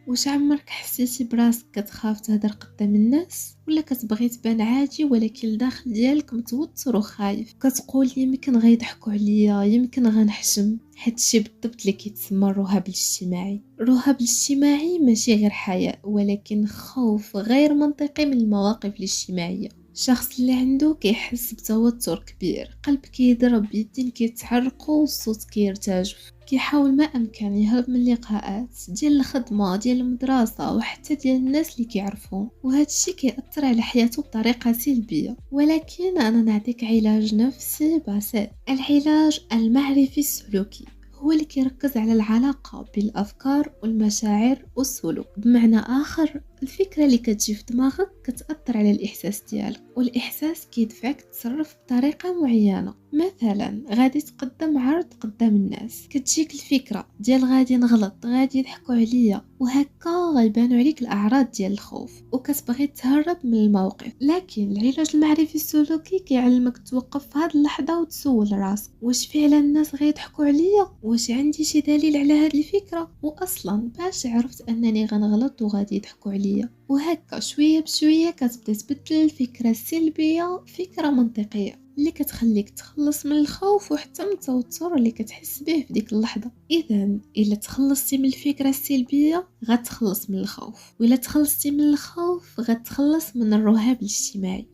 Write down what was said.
واش عمرك حسيتي براسك كتخاف تهدر قدام الناس ولا كتبغي تبان عادي ولكن الداخل ديالك متوتر وخايف كتقول يمكن غيضحكوا عليا يمكن غنحشم؟ هادشي بالضبط اللي كيتسمى الرهاب الاجتماعي. الرهاب الاجتماعي ماشي غير حياء ولكن خوف غير منطقي من المواقف الاجتماعية. الشخص اللي عنده كيحس بتوتر كبير، قلب كيضرب، يدين كيتحرقوا والصوت كيرتجف، كيحاول ما امكن يهرب من اللقاءات ديال الخدمه ديال المدرسه وحتى ديال الناس اللي كيعرفوه، وهذا الشيء كيأثر على حياته بطريقه سلبيه. ولكن انا نعطيك علاج نفسي بسيط. العلاج المعرفي السلوكي هو اللي كيركز على العلاقة بين الأفكار والمشاعر والسلوك. بمعنى آخر، الفكرة اللي كتجي في دماغك كتأثر على الإحساس ديالك، والإحساس كيدفعك تتصرف بطريقة معينة. مثلا غادي تقدم عرض قدام الناس، كتجيك الفكرة ديال غادي نغلط، غادي يضحكوا عليا، وهكا غيبانوا عليك الأعراض ديال الخوف وكتبغي تهرب من الموقف. لكن العلاج المعرفي السلوكي كيعلمك توقف في هذه اللحظة وتسول راسك، واش فعلا الناس غيضحكوا عليا؟ واش عندي شي دليل على هذه الفكرة؟ واصلا باش عرفت انني غنغلط وغادي يضحكوا عليا؟ وهكا شوية بشوية كتبدا تبدل الفكرة السلبية فكرة منطقية اللي كتخليك تخلص من الخوف وحتى من التوتر اللي كتحس به في ديك اللحظة. اذا الا تخلصتي من الفكرة السلبية غتخلص من الخوف، وإلا تخلصتي من الخوف غتخلص من الرهاب الاجتماعي.